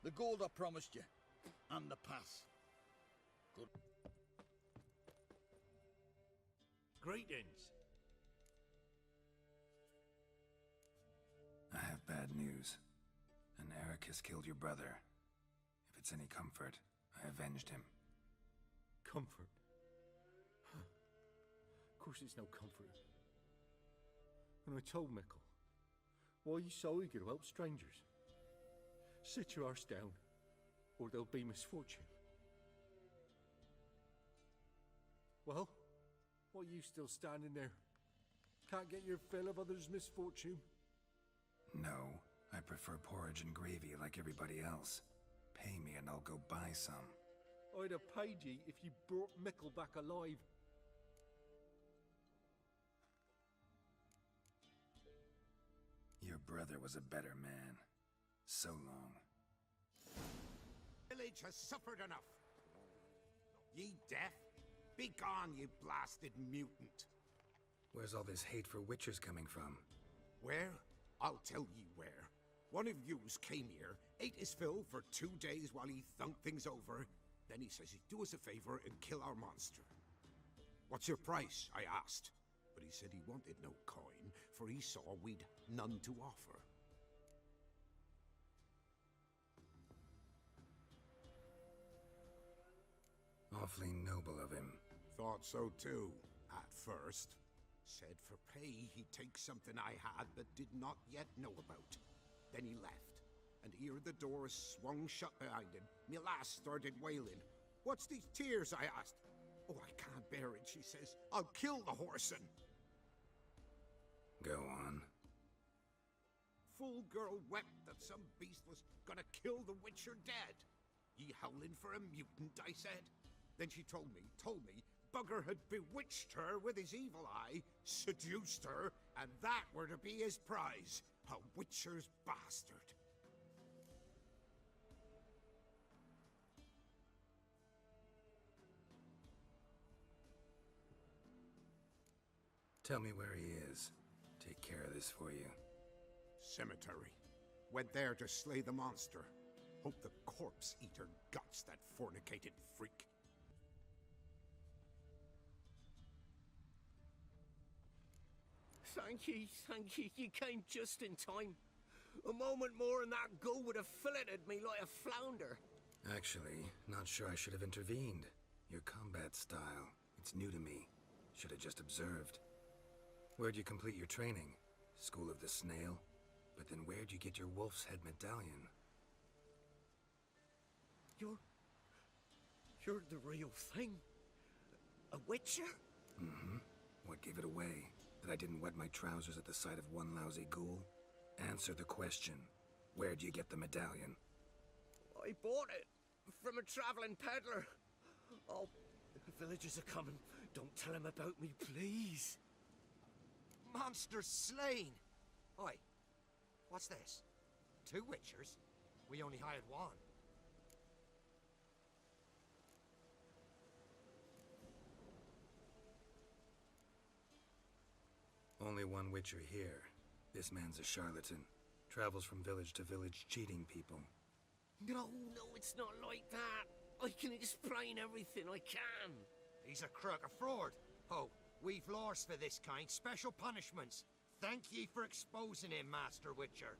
The gold I promised you. And the pass. Good. Greetings. I have bad news. An Eric has killed your brother. If it's any comfort, I avenged him. Comfort? Of course it's no comfort. And I told Mickle, why are you so eager to help strangers? Sit your arse down, or there'll be misfortune. Well, why are you still standing there? Can't get your fill of others' misfortune? No, I prefer porridge and gravy like everybody else. Pay me and I'll go buy some. I'd have paid ye if you brought Mickle back alive. Your brother was a better man. So long. Village has suffered enough. Ye deaf? Be gone, you blasted mutant. Where's all this hate for witchers coming from? Where? I'll tell ye where. One of yous came here, ate his fill for 2 days while he thunked things over. Then he says he'd do us a favor and kill our monster. What's your price? I asked. But he said he wanted no coin, for he saw we'd none to offer. Awfully noble of him. Thought so too, at first. Said for pay he'd take something I had but did not yet know about. Then he left, and ere the door swung shut behind him, me lass started wailing. What's these tears? I asked. Oh, I can't bear it, she says. I'll kill the whoreson. Go on. Fool girl wept that some beast was gonna kill the witcher dead. Ye howling for a mutant, I said. Then she told me, Bugger had bewitched her with his evil eye, seduced her, and that were to be his prize. A witcher's bastard. Tell me where he is. Take care of this for you. Cemetery. Went there to slay the monster. Hope the corpse eater guts that fornicated freak. Thank ye. You came just in time. A moment more and that gull would have filleted me like a flounder. Actually, not sure I should have intervened. Your combat style, it's new to me. Should have just observed. Where'd you complete your training? School of the Snail? But then where'd you get your wolf's head medallion? You're the real thing? A witcher? Mm-hmm. What gave it away? That I didn't wet my trousers at the sight of one lousy ghoul? Answer the question. Where'd you get the medallion? I bought it from a traveling peddler. Oh, the villagers are coming. Don't tell them about me, please. Monster slain! Oi, what's this? 2 witchers? We only hired one. Only one witcher here. This man's a charlatan. Travels from village to village cheating people. No, it's not like that. I can explain everything, I can. He's a crook, a fraud. Oh, we've laws for this kind, special punishments. Thank ye for exposing him, Master Witcher.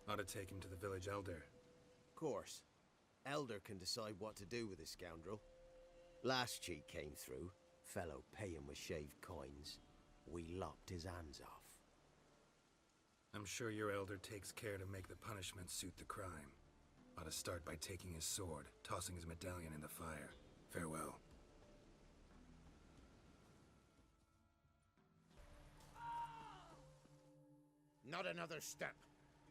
Ought to take him to the village elder. Course. Elder can decide what to do with this scoundrel. Last cheat came through. Fellow pay him with shaved coins. We lopped his hands off. I'm sure your elder takes care to make the punishment suit the crime. Ought to start by taking his sword, tossing his medallion in the fire. Farewell. Not another step,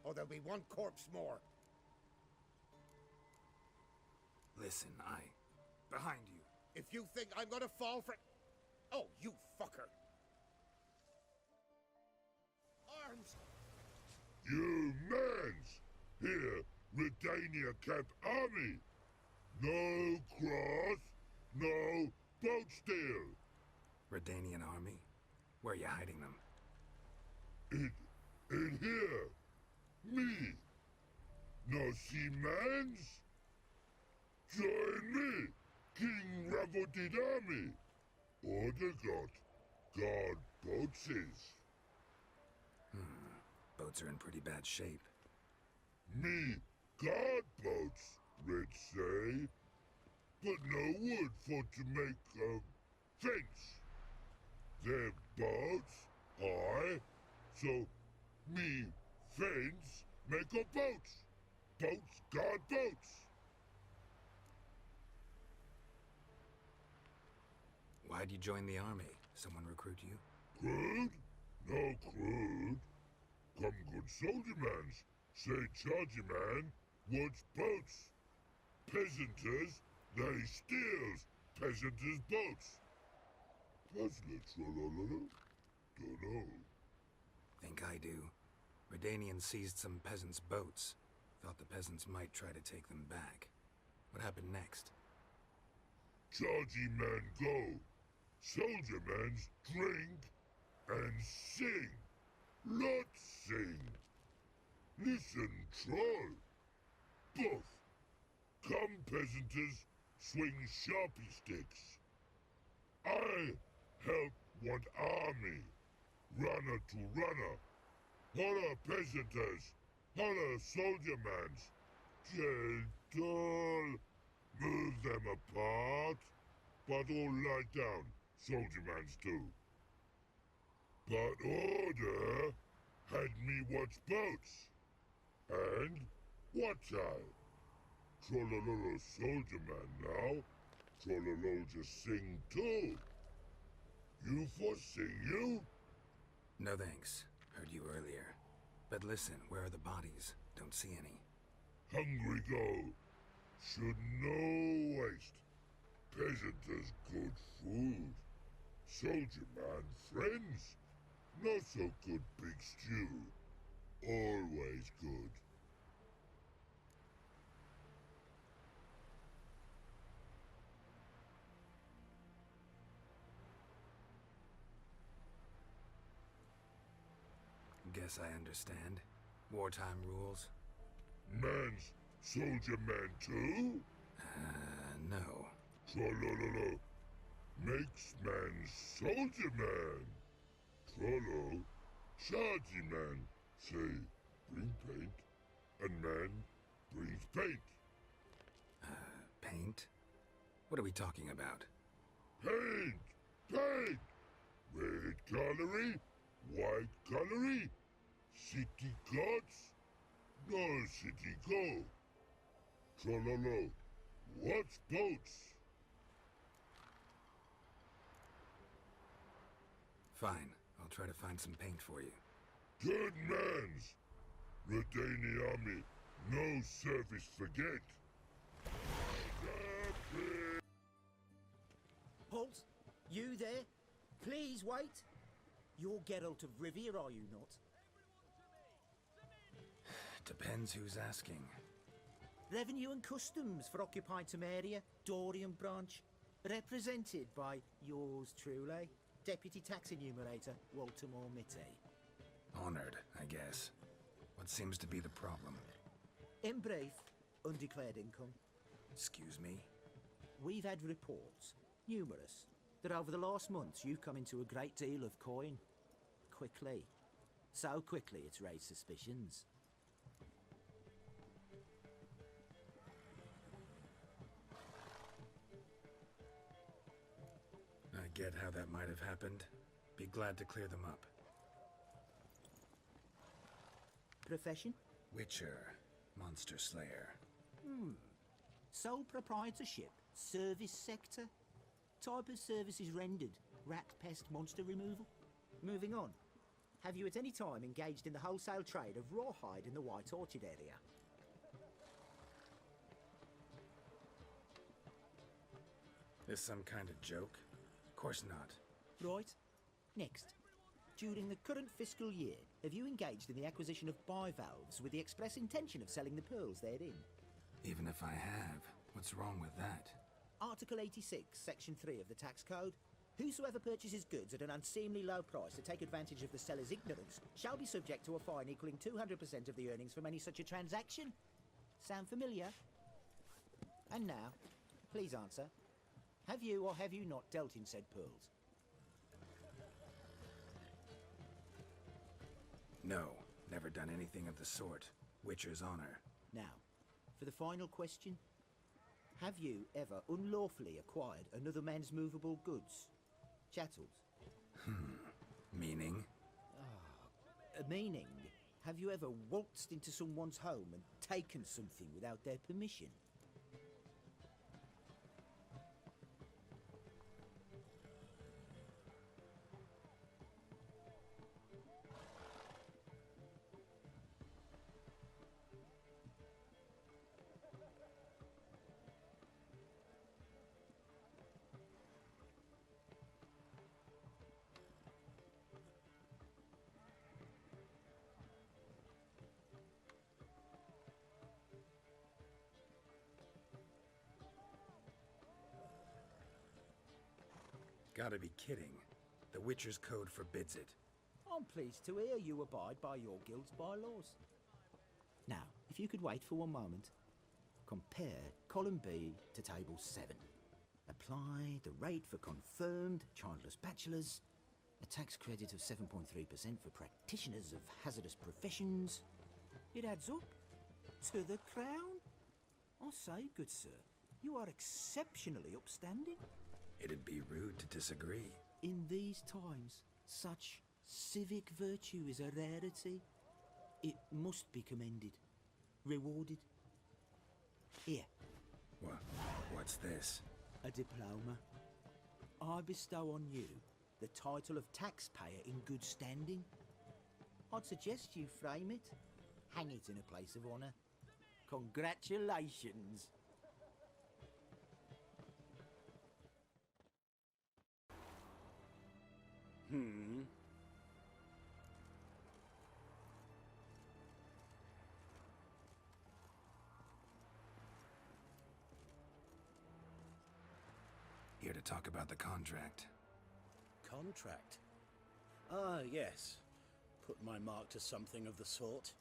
or there'll be one corpse more. Listen, behind you. If you think I'm gonna fall for... Oh, you fucker! Arms! You mans! Here, Redania Camp Army. No cross, no boat steal. Redanian army? Where are you hiding them? In here. Me. No see mans? Join me, King Ravodid army. Order got guard boatses. Boats are in pretty bad shape. Me guard boats, Red say. But no wood for to make a fence. Their boats, I. So me fence make a boats. Boats guard boats. Why'd you join the army? Someone recruit you? Crude? No crude. Come good soldier mans. Say chargy man wants boats. Peasanters, they steals peasanters' boats. Puzzler trollololo? Dunno. Think I do. Redanians seized some peasants' boats. Thought the peasants might try to take them back. What happened next? Chargy man go. Soldier mans drink and sing. Lot sing. Listen, troll. Both. Come peasanters, swing sharpie sticks. I help want army. Runner to runner. Holla peasanters. Holla soldier mans. Gentle. Move them apart. But all lie down. Soldier mans do. But order had me watch boats. And watch I. Trollololo soldier man now. Trollolo just sing too. You for sing you? No thanks. Heard you earlier. But listen, where are the bodies? Don't see any. Hungry go. Should no waste. Peasanters good food. Soldier man friends. Not so good big stew. Always good. Guess I understand. Wartime rules? Man's soldier man too? No. Trollololo. Makes man soldier man. Trollo. Chargy man. Say, bring paint. And man brings paint. Paint? What are we talking about? Paint! Paint! Red colory, white colory, city gods, no city go. Trollolo, what's boats? Fine. I'll try to find some paint for you. Good mans! Redani army, no service forget. Halt! You there? Please wait. You're Geralt of Rivia, are you not? Depends who's asking. Revenue and Customs for occupied Temeria, Dorian branch, represented by yours truly, Deputy Tax Enumerator Waltermore Mitty. Honored, I guess. What seems to be the problem? In brief, undeclared income. Excuse me? We've had reports, numerous, that over the last months you've come into a great deal of coin. Quickly. So quickly it's raised suspicions. I get how that might have happened. Be glad to clear them up. Profession? Witcher. Monster Slayer. Sole proprietorship, service sector. Type of services rendered, rat pest monster removal. Moving on. Have you at any time engaged in the wholesale trade of rawhide in the White Orchard area? This some kind of joke? Of course not. Right. Next. During the current fiscal year, have you engaged in the acquisition of bivalves with the express intention of selling the pearls therein? Even if I have, what's wrong with that? Article 86, Section 3 of the Tax Code. Whosoever purchases goods at an unseemly low price to take advantage of the seller's ignorance shall be subject to a fine equaling 200% of the earnings from any such a transaction. Sound familiar? And now, please answer. Have you or have you not dealt in said pearls? No, never done anything of the sort. Witcher's honor. Now, for the final question. Have you ever unlawfully acquired another man's movable goods? Chattels? Meaning? Meaning, have you ever waltzed into someone's home and taken something without their permission? Gotta be kidding. The Witcher's Code forbids it. I'm pleased to hear you abide by your guild's bylaws. Now, if you could wait for one moment. Compare column B to table 7. Apply the rate for confirmed childless bachelors. A tax credit of 7.3% for practitioners of hazardous professions. It adds up to the crown. I say, good sir, you are exceptionally upstanding. It'd be rude to disagree. In these times, such civic virtue is a rarity. It must be commended, rewarded. Here, What's this? a diploma. I bestow on you the title of taxpayer in good standing. I'd suggest you frame it, hang it in a place of honour. Congratulations. Here to talk about the contract. Contract? Ah, yes. Put my mark to something of the sort.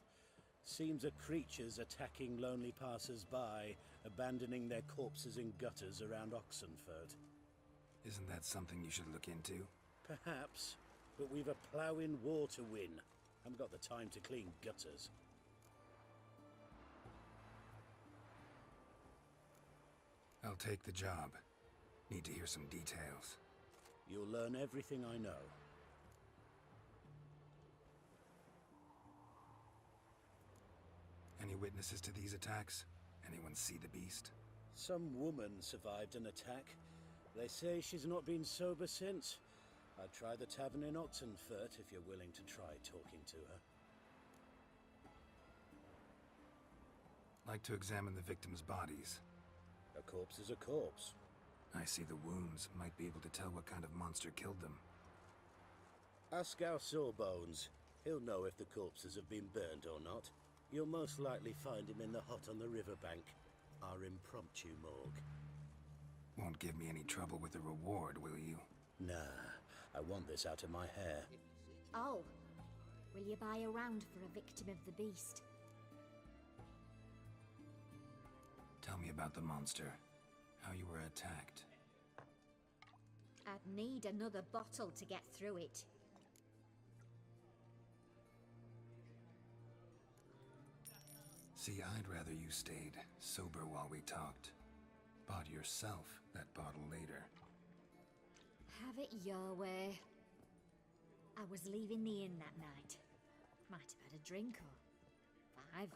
Seems a creature's attacking lonely passers-by, abandoning their corpses in gutters around Oxenford. Isn't that something you should look into? Perhaps, but we've a ploughing war to win. Haven't got the time to clean gutters. I'll take the job. Need to hear some details. You'll learn everything I know. Any witnesses to these attacks? Anyone see the beast? Some woman survived an attack. They say she's not been sober since. I'd try the tavern in Oxenfurt if you're willing to try talking to her. Like to examine the victims' bodies. A corpse is a corpse. I see the wounds. Might be able to tell what kind of monster killed them. Ask our Sawbones. He'll know if the corpses have been burned or not. You'll most likely find him in the hut on the riverbank. Our impromptu morgue. Won't give me any trouble with the reward, will you? Nah, I want this out of my hair. Oh, will you buy a round for a victim of the beast? Tell me about the monster. How you were attacked. I'd need another bottle to get through it. See, I'd rather you stayed sober while we talked. Bought yourself that bottle later. Have it your way. I was leaving the inn that night. Might have had a drink or 5.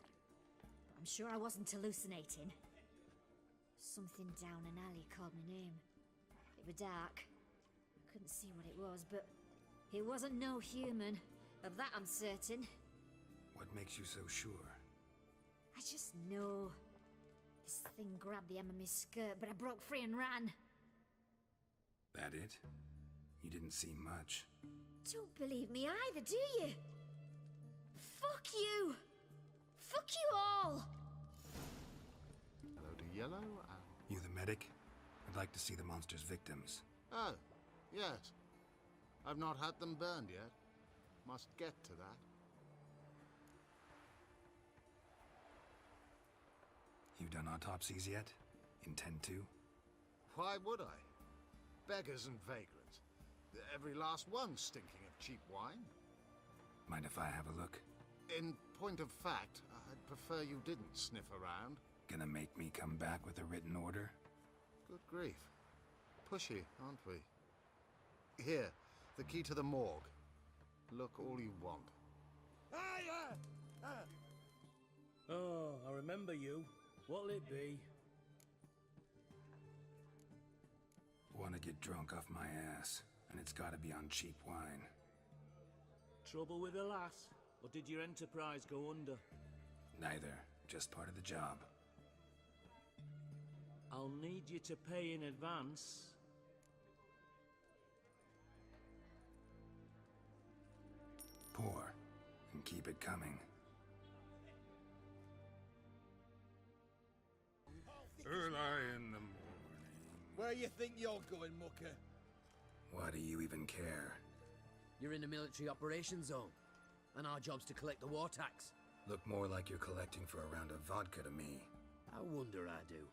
But I'm sure I wasn't hallucinating. Something down an alley called my name. It was dark. I couldn't see what it was, but it wasn't no human. Of that I'm certain. What makes you so sure? I just know. This thing grabbed the hem of my skirt, but I broke free and ran. That it? You didn't see much. Don't believe me either, do you? Fuck you! Fuck you all! Hello to Yellow and... You the medic? I'd like to see the monster's victims. Oh, yes. I've not had them burned yet. Must get to that. You've done autopsies yet? Intend to? Why would I? Beggars and vagrants. Every last one stinking of cheap wine. Mind if I have a look? In point of fact, I'd prefer you didn't sniff around. Gonna make me come back with a written order? Good grief. Pushy, aren't we? Here, the key to the morgue. Look all you want. Oh, I remember you. What'll it be? Want to get drunk off my ass, and it's gotta be on cheap wine. Trouble with the lass? Or did your enterprise go under? Neither. Just part of the job. I'll need you to pay in advance. Pour, and keep it coming. Early in the morning. Where you think you're going, mucker? Why do you even care? You're in the military operations zone, and our job's to collect the war tax. Look more like you're collecting for a round of vodka to me. I wonder I do.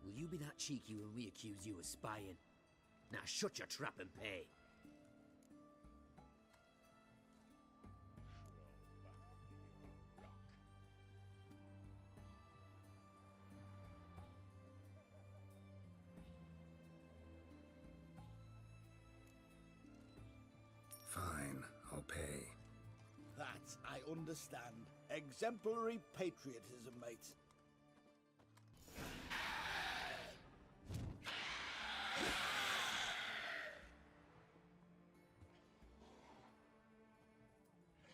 Will you be that cheeky when we accuse you of spying? Now shut your trap and pay. Fine, I'll pay. That I understand. Exemplary patriotism, mate.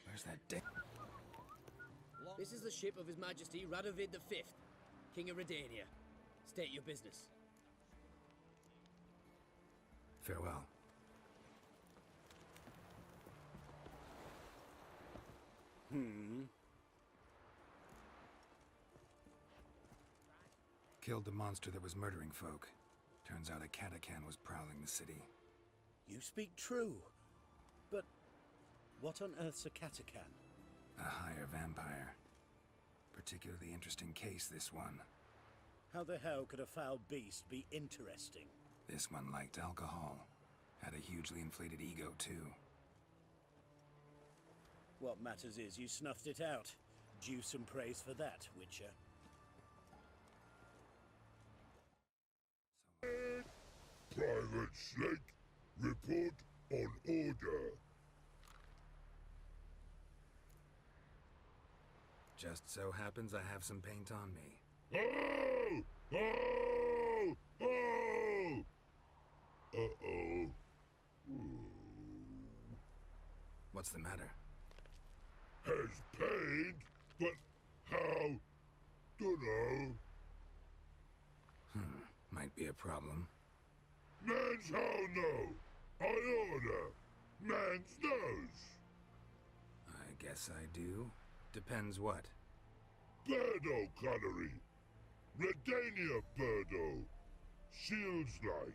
Where's that dick? This is the ship of His Majesty Radovid V, King of Redania. State your business. Farewell. Killed the monster that was murdering folk. Turns out a Katakan was prowling the city. You speak true. But what on earth's a Katakan? A higher vampire. Particularly interesting case, this one. How the hell could a foul beast be interesting? This one liked alcohol. Had a hugely inflated ego, too. What matters is you snuffed it out. Due some praise for that, Witcher. Private Slate, report on order. Just so happens I have some paint on me. Oh! Oh! Oh! Uh-oh. What's the matter? Has paint, but how? Dunno. Might be a problem. Man's how no. I order. Man's nose. I guess I do. Depends what. Birdo colory. Redania Birdo. Shields like.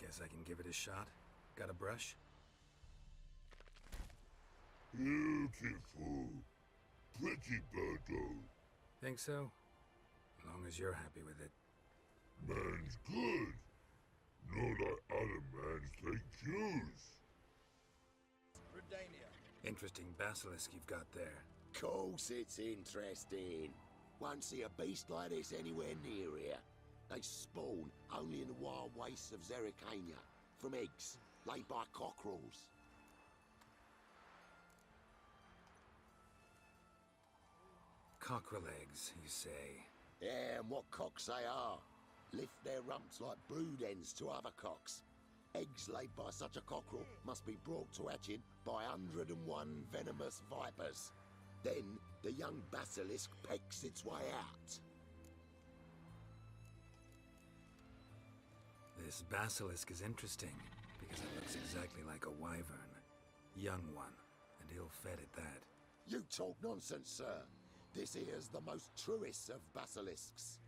Guess I can give it a shot. Got a brush? Beautiful. Pretty Birdo. Think so? As long as you're happy with it. Man's good. No like other mans take cues. Redania. Interesting basilisk you've got there. Course it's interesting. Won't see a beast like this anywhere near here. They spawn only in the wild wastes of Zerrikania, from eggs laid by cockerels. Cockerel eggs, you say? Yeah, and what cocks they are. Lift their rumps like brood hens to other cocks. Eggs laid by such a cockerel must be brought to hatching by 101 venomous vipers. Then the young basilisk pecks its way out. This basilisk is interesting, because it looks exactly like a wyvern. Young one, and ill-fed at that. You talk nonsense, sir. This here's the most truest of basilisks.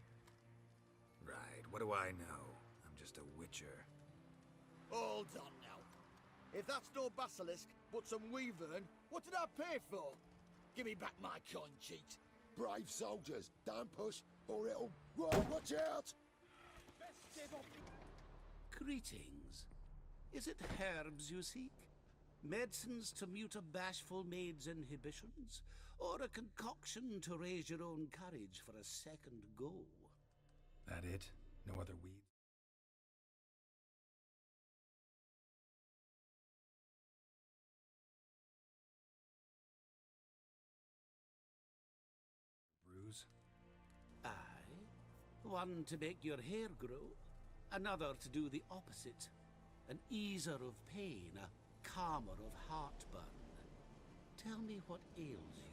Right, what do I know? I'm just a witcher. Hold on now. If that's no basilisk, but some wyvern, what did I pay for? Give me back my coin, cheat. Brave soldiers, don't push, or it'll... Whoa, watch out! Greetings. Is it herbs you seek? Medicines to mute a bashful maid's inhibitions? Or a concoction to raise your own courage for a second go? That it? No other weed? Bruise? Aye. One to make your hair grow, another to do the opposite. An easer of pain, a calmer of heartburn. Tell me what ails you.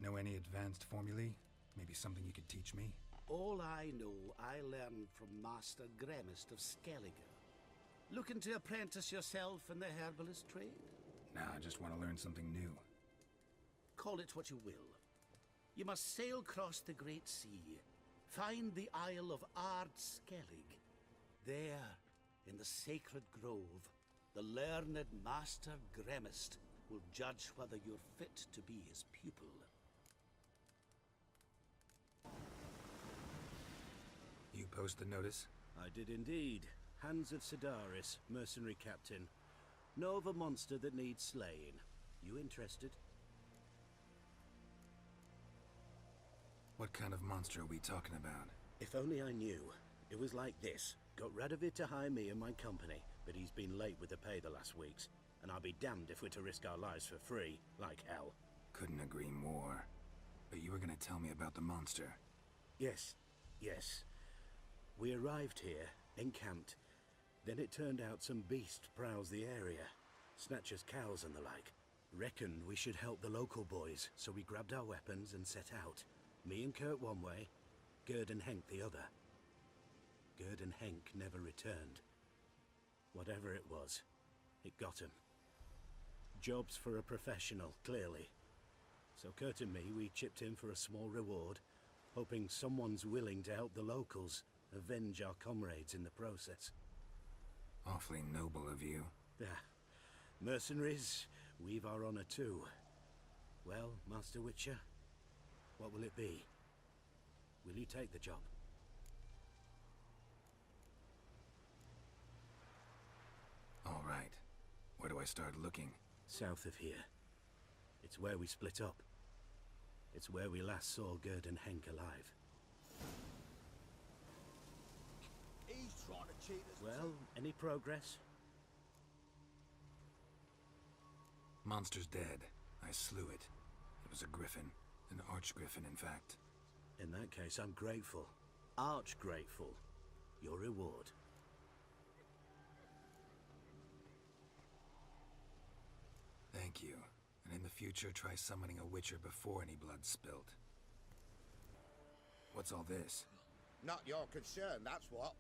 Know any advanced formulae? Maybe something you could teach me? All I know, I learned from Master Gremist of Skellige. Looking to apprentice yourself in the herbalist trade? Nah, I just want to learn something new. Call it what you will. You must sail across the Great Sea, find the Isle of Ard Skellig. There, in the sacred grove, the learned Master Gremist will judge whether you're fit to be his pupil. You post the notice? I did indeed. Hans of Sidaris, mercenary captain. Know of a monster that needs slaying. You interested? What kind of monster are we talking about? If only I knew. It was like this. Got Radovid to hire me and my company, but he's been late with the pay the last weeks. And I'll be damned if we're to risk our lives for free, like hell. Couldn't agree more. But you were gonna tell me about the monster. Yes, yes. We arrived here, encamped. Then it turned out some beast prowls the area. Snatchers cows and the like. Reckoned we should help the local boys, so we grabbed our weapons and set out. Me and Kurt one way, Gerd and Henk the other. Gerd and Henk never returned. Whatever it was, it got him. Jobs for a professional, clearly. So Kurt and me, we chipped in for a small reward, hoping someone's willing to help the locals avenge our comrades in the process. Awfully noble of you. Yeah. Mercenaries, we've our honor too. Well, Master Witcher, what will it be? Will you take the job? All right. Where do I start looking? South of here. It's where we split up. It's where we last saw Gerd and Henk alive. He's trying to cheat us. Well, any progress? Monster's dead. I slew it. It was a griffin. An archgriffin, in fact. In that case, I'm grateful. Arch grateful. Your reward. Thank you. And in the future, try summoning a witcher before any blood's spilled. What's all this? Not your concern, that's what.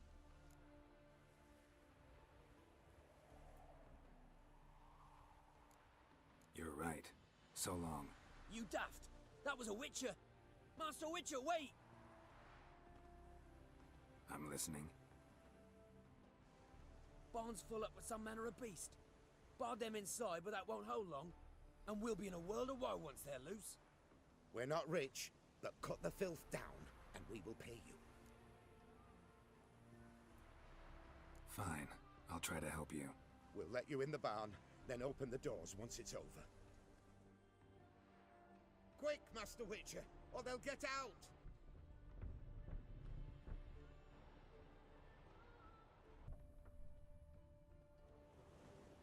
You're right. So long. You daft! That was a witcher! Master Witcher, wait! I'm listening. Barn's full up with some manner of beast. Bar them inside, but that won't hold long. And we'll be in a world of woe once they're loose. We're not rich, but cut the filth down, and we will pay you. Fine. I'll try to help you. We'll let you in the barn, then open the doors once it's over. Quick, Master Witcher, or they'll get out!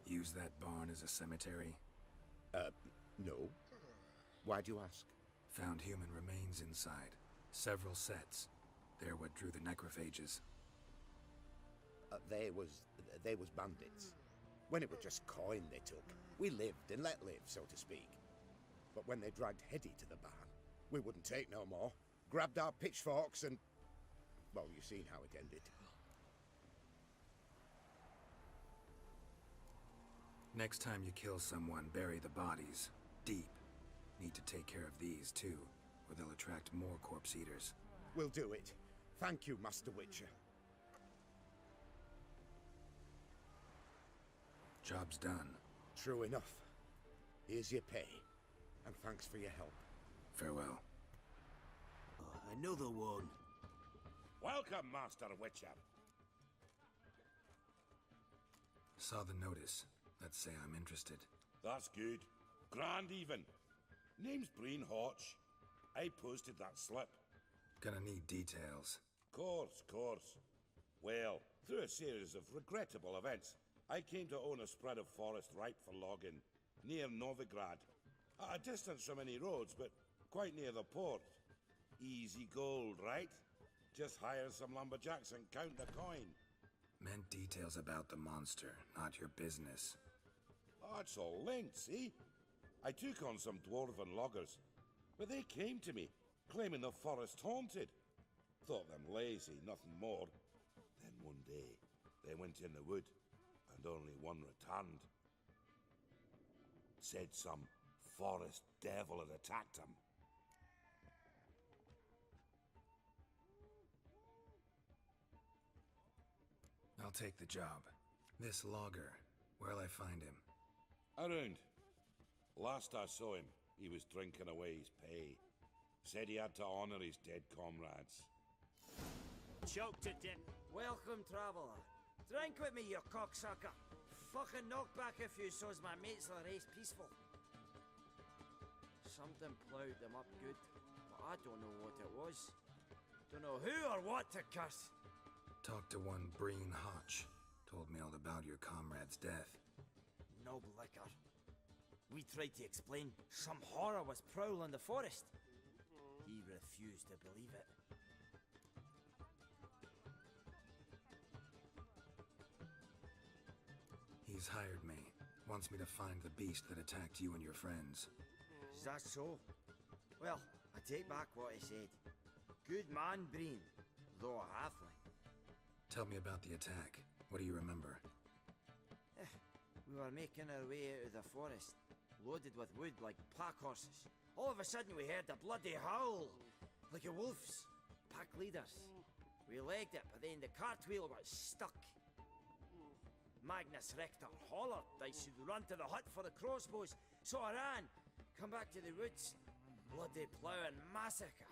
Use that barn as a cemetery? No. Why'd you ask? Found human remains inside. Several sets. They're what drew the necrophages. They was bandits. When it was just coin they took, we lived and let live, so to speak. But when they dragged Hetty to the barn, we wouldn't take no more. grabbed our pitchforks and... well, you seen how it ended. Next time you kill someone, bury the bodies. Deep. Need to take care of these, too, or they'll attract more corpse eaters. We'll do it. Thank you, Master Witcher. Job's done. True enough. Here's your pay. And thanks for your help. Farewell. Another one. Welcome, Master Witcher. Saw the notice. Let's say I'm interested. That's good. Grand even. Name's Breen Hotch. I posted that slip. Gonna need details. Course. Well, through a series of regrettable events, I came to own a spread of forest ripe for logging, near Novigrad. At a distance from any roads, but quite near the port. Easy gold, right? Just hire some lumberjacks and count the coin. Meant details about the monster, not your business. Oh, it's all linked, see? I took on some dwarven loggers, but they came to me, claiming the forest haunted. Thought them lazy, nothing more. Then one day, they went in the wood, and only one returned. Said some forest devil had attacked him. I'll take the job. This logger, where'll I find him? Around. Last I saw him, he was drinking away his pay. Said he had to honor his dead comrades. Choked to death. Welcome, traveller. Drink with me, you cocksucker. Fucking knock back a few so's my mates will race peaceful. Something ploughed them up good, but I don't know what it was. Don't know who or what to cuss. Talked to one Breen Hotch. Told me all about your comrade's death. Noble liquor. We tried to explain some horror was prowling the forest. He refused to believe it. He's hired me. Wants me to find the beast that attacked you and your friends. Is that so? Well, I take back what I said. Good man, Breen, though a halfling. Tell me about the attack. What do you remember? We were making our way out of the forest, loaded with wood like pack horses. All of a sudden we heard a bloody howl, like a wolf's. Pack leaders. We legged it, but then the cartwheel got stuck. Magnus Rector hollered I should run to the hut for the crossbows, so I ran. Come back to the woods. Bloody plough and massacre.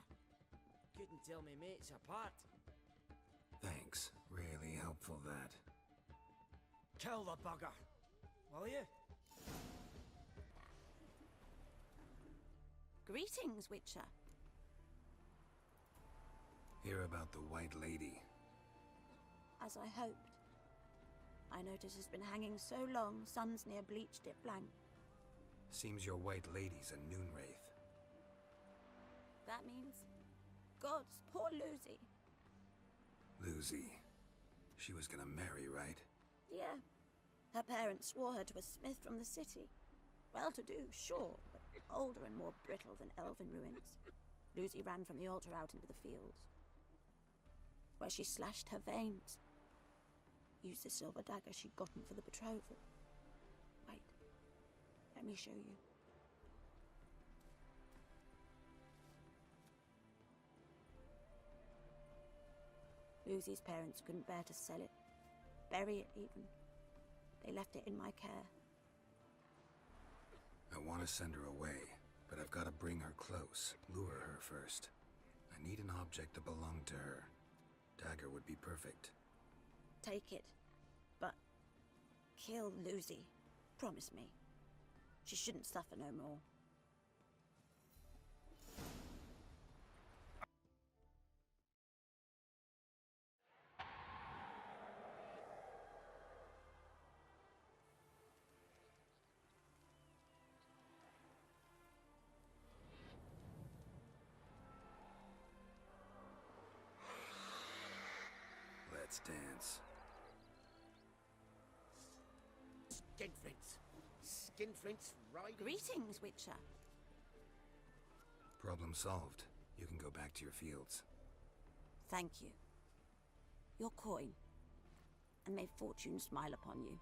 Couldn't tell me mates apart. Thanks. Really helpful, that. Kill the bugger, will you? Greetings, Witcher. Hear about the White Lady. As I hoped. I notice it's been hanging so long, sun's near bleached it blank. Seems your White Lady's a Noonwraith. That means... Gods, poor Lucy. Lucy. She was gonna marry, right? Yeah. Her parents swore her to a smith from the city. Well-to-do, sure, but older and more brittle than elven ruins. Lucy ran from the altar out into the fields, where she slashed her veins. Used the silver dagger she'd gotten for the betrothal. Wait, let me show you. Lucy's parents couldn't bear to sell it, bury it even. They left it in my care. I want to send her away, but I've got to bring her close, lure her first. I need an object that belonged to her. Dagger would be perfect. Take it, but kill Lucy. Promise me. She shouldn't suffer no more. Let's dance. Skinflints. Skinflints, right? Greetings, Witcher. Problem solved. You can go back to your fields. Thank you. Your coin. And may fortune smile upon you.